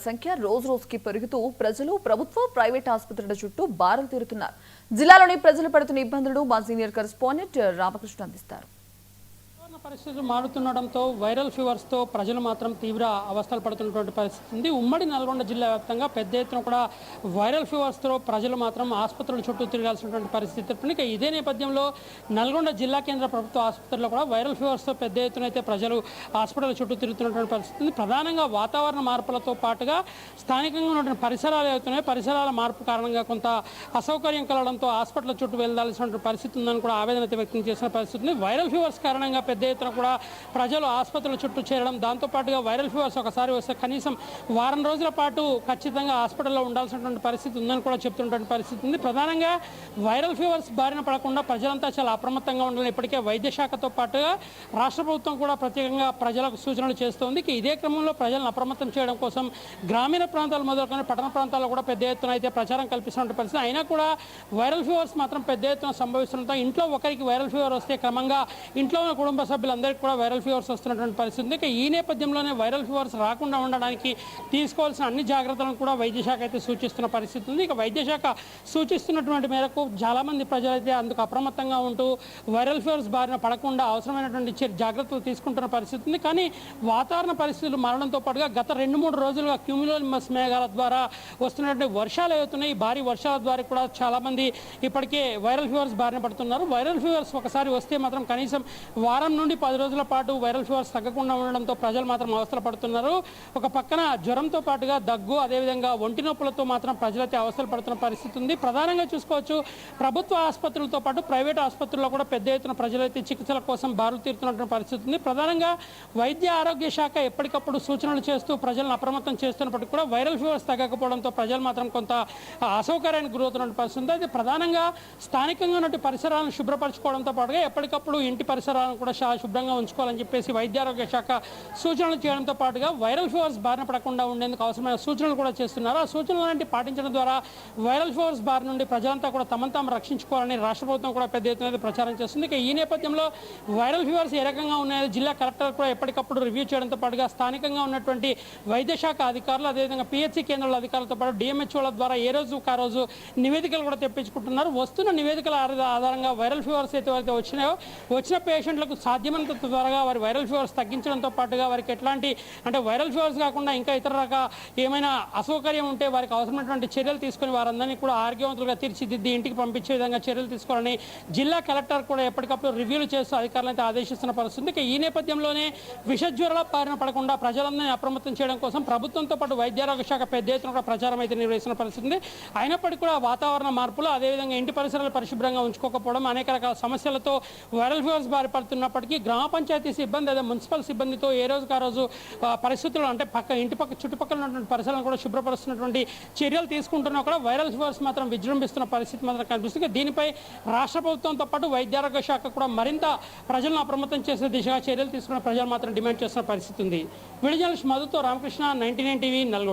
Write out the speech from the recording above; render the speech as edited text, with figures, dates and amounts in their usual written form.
సంఖ్య రోజు రోజుకి పెరుగుతూ ప్రజలు ప్రభుత్వ ప్రైవేట్ ఆసుపత్రుల చుట్టూ బారులు తీరుతున్నారు. జిల్లాలోని ప్రజలు పడుతున్న ఇబ్బందులను మా సీనియర్ కరెస్పాండెంట్ రామకృష్ణ అందిస్తారు. పరిస్థితులు మారుతుండడంతో వైరల్ ఫీవర్స్ తో ప్రజలు మాత్రం తీవ్ర అవస్థలు పడుతున్నటువంటి పరిస్థితి ఉంది. ఉమ్మడి నల్గొండ జిల్లా వ్యాప్తంగా పెద్ద ఎత్తున కూడా వైరల్ ఫీవర్స్ తో ప్రజలు మాత్రం ఆసుపత్రుల చుట్టూ తిరగాల్సినటువంటి పరిస్థితి. ఇక ఇదే నేపథ్యంలో నల్గొండ జిల్లా కేంద్ర ప్రభుత్వ ఆసుపత్రిలో కూడా వైరల్ ఫీవర్స్ తో పెద్ద ఎత్తున అయితే ప్రజలు హాస్పిటల్ చుట్టూ తిరుగుతున్నటువంటి పరిస్థితి ఉంది. ప్రధానంగా వాతావరణ మార్పులతో పాటుగా స్థానికంగా ఉన్నటువంటి పరిసరాలు అవుతున్నాయి. పరిసరాల మార్పు కారణంగా కొంత అసౌకర్యం కలగడంతో హాస్పిటల్ చుట్టూ వెళ్లాల్సినటువంటి పరిస్థితి ఉందని కూడా ఆవేదన వ్యక్తం చేసిన పరిస్థితి ఉంది. వైరల్ ఫీవర్స్ కారణంగా పెద్ద ఎత్తున కూడా ప్రజలు ఆసుపత్రుల చుట్టూ చేరడం, దాంతోపాటుగా వైరల్ ఫీవర్స్ ఒకసారి వస్తే కనీసం వారం రోజుల పాటు ఖచ్చితంగా హాస్పిటల్లో ఉండాల్సినటువంటి పరిస్థితి ఉందని కూడా చెప్తున్నటువంటి పరిస్థితి ఉంది. ప్రధానంగా వైరల్ ఫీవర్స్ బారిన పడకుండా ప్రజలంతా చాలా అప్రమత్తంగా ఉండాలని ఇప్పటికే వైద్య శాఖతో పాటుగా రాష్ట్ర ప్రభుత్వం కూడా ప్రత్యేకంగా ప్రజలకు సూచనలు చేస్తోంది. ఇదే క్రమంలో ప్రజలను అప్రమత్తం చేయడం కోసం గ్రామీణ ప్రాంతాలు మొదలుకొని పట్టణ ప్రాంతాల్లో కూడా పెద్ద ఎత్తున అయితే ప్రచారం కల్పిస్తున్న పరిస్థితి. అయినా కూడా వైరల్ ఫీవర్స్ మాత్రం పెద్ద ఎత్తున సంభవిస్తుండటం, ఇంట్లో ఒకరికి వైరల్ ఫీవర్ వస్తే క్రమంగా ఇంట్లో ఉన్న కుటుంబ సభ్యులందరికీ కూడా వైరల్ ఫీవర్స్ వస్తున్నటువంటి పరిస్థితి ఉంది. ఈ నేపథ్యంలోనే వైరల్ ఫీవర్స్ రాకుండా ఉండడానికి తీసుకోవాల్సిన అన్ని జాగ్రత్తలను కూడా వైద్య శాఖ అయితే సూచిస్తున్న పరిస్థితి ఉంది. వైద్య శాఖ సూచిస్తున్నటువంటి మేరకు చాలామంది ప్రజలైతే అందుకు అప్రమత్తంగా ఉంటూ వైరల్ ఫీవర్స్ బారిన పడకుండా అవసరమైనటువంటి జాగ్రత్తలు తీసుకుంటున్న పరిస్థితి ఉంది. కానీ వాతావరణ పరిస్థితులు మారడంతో పాటుగా గత 2-3 రోజులుగా క్యూములోనిమస్ మేఘాల ద్వారా వస్తున్నటువంటి వర్షాలు అవుతున్నాయి. భారీ వర్షాల ద్వారా కూడా చాలామంది ఇప్పటికే వైరల్ ఫీవర్స్ బారిన పడుతున్నారు. వైరల్ ఫీవర్స్ ఒకసారి వస్తే మాత్రం కనీసం వారం నుండి 10 రోజుల పాటు వైరల్ ఫీవర్స్ తగ్గకుండా ఉండడంతో ప్రజలు మాత్రం అవస్థలు పడుతున్నారు. ఒక పక్కన జ్వరంతో పాటుగా దగ్గు, అదేవిధంగా ఒంటి నొప్పులతో మాత్రం ప్రజలైతే అవస్థలు పడుతున్న పరిస్థితి ఉంది. ప్రధానంగా చూసుకోవచ్చు, ప్రభుత్వ ఆసుపత్రులతో పాటు ప్రైవేట్ ఆసుపత్రుల్లో కూడా పెద్ద ఎత్తున ప్రజలైతే చికిత్సల కోసం బారులు తీరుతున్నటువంటి పరిస్థితి ఉంది. ప్రధానంగా వైద్య ఆరోగ్య శాఖ ఎప్పటికప్పుడు సూచనలు చేస్తూ ప్రజలను అప్రమత్తం చేస్తున్నప్పటికీ కూడా వైరల్ ఫీవర్స్ తగ్గకపోవడంతో ప్రజలు మాత్రం కొంత అసౌకర్యానికి గురవుతున్న పరిస్థితి ఉంది. అయితే ప్రధానంగా స్థానికంగా ఉన్న పరిసరాలను శుభ్రపరచుకోవడంతో పాటుగా ఎప్పటికప్పుడు ఇంటి పరిసరాలను కూడా శుభ్రంగా ఉంచుకోవాలని చెప్పేసి వైద్య ఆరోగ్య శాఖ సూచనలు చేయడంతో పాటుగా వైరల్ ఫీవర్స్ బారిన పడకుండా ఉండేందుకు అవసరమైన సూచనలు కూడా చేస్తున్నారు. ఆ సూచనలు పాటించడం ద్వారా వైరల్ ఫీవర్స్ బారి నుండి ప్రజలంతా కూడా తమను తాము రక్షించుకోవాలని రాష్ట్ర ప్రభుత్వం కూడా పెద్ద ఎత్తున ప్రచారం చేస్తుంది. ఈ నేపథ్యంలో వైరల్ ఫీవర్స్ ఏ రకంగా ఉన్నాయో జిల్లా కలెక్టర్ కూడా ఎప్పటికప్పుడు రివ్యూ చేయడంతో పాటుగా స్థానికంగా ఉన్నటువంటి వైద్య శాఖ అధికారులు, అదేవిధంగా పిహెచ్సి కేంద్రాల అధికారులతో పాటు డిఎంహెచ్ఓల ద్వారా ఏ రోజు ఆ రోజు నివేదికలు కూడా తెప్పించుకుంటున్నారు. వస్తున్న నివేదికల ఆధారంగా వైరల్ ఫీవర్స్ అయితే వచ్చినాయో వచ్చిన పేషెంట్లకు సాధ్యమైనంత త్వరగా వారి వైరల్ ఫీవర్స్ తగ్గించడంతో పాటుగా వారికి ఎట్లాంటి వైరల్ ఫీవర్స్ కాకుండా ఇంకా ఇతర ఏమైనా అసౌకర్యం ఉంటే వారికి అవసరమైనటువంటి చర్యలు తీసుకుని వారందరినీ కూడా ఆరోగ్యవంతులుగా తీర్చిదిద్ది ఇంటికి పంపించే విధంగా చర్యలు తీసుకోవాలని జిల్లా కలెక్టర్ కూడా ఎప్పటికప్పుడు రివ్యూలు చేస్తూ అధికారులను అయితే ఆదేశిస్తున్న పరిస్థితి. ఈ నేపథ్యంలోనే విషజ్వరాల బారిన పడకుండా ప్రజలందరినీ అప్రమత్తం చేయడం కోసం ప్రభుత్వంతో పాటు వైద్యారోగ్య శాఖ పెద్ద ఎత్తున కూడా ప్రచారం అయితే నిర్వహిస్తున్న పరిస్థితి. అయినప్పటికీ కూడా వాతావరణ మార్పులు, అదేవిధంగా ఇంటి పరిసరాలు పరిశుభ్రంగా ఉంచుకోకపోవడం, అనేక రకాల సమస్యలతో వైరల్ ఫీవర్స్ బారి పడుతున్నప్పటికీ గ్రామ పంచాయతీ సిబ్బంది, అదే మున్సిపల్ సిబ్బందితో ఏ రోజుకు ఆ రోజు పరిస్థితులు ఇంటి పక్క చుట్టుపక్కల ఉన్నటువంటి పరిసరాలను కూడా శుభ్రపరుస్తున్నటువంటి చర్యలు తీసుకుంటున్నా కూడా వైరల్ ఫీవర్స్ మాత్రం విజృంభిస్తున్న పరిస్థితి మాత్రం కనిపిస్తుంది. దీనిపై రాష్ట్ర ప్రభుత్వంతో పాటు వైద్యారోగ్య శాఖ కూడా మరింత ప్రజలను అప్రమత్తం చేసే దిశగా చర్యలు తీసుకున్న ప్రజలు మాత్రం డిమాండ్ చేస్తున్న పరిస్థితి ఉంది. వీడియో జర్నలిస్ట్ మధుతో రామకృష్ణ, 99 టీవీ, నల్గొండ.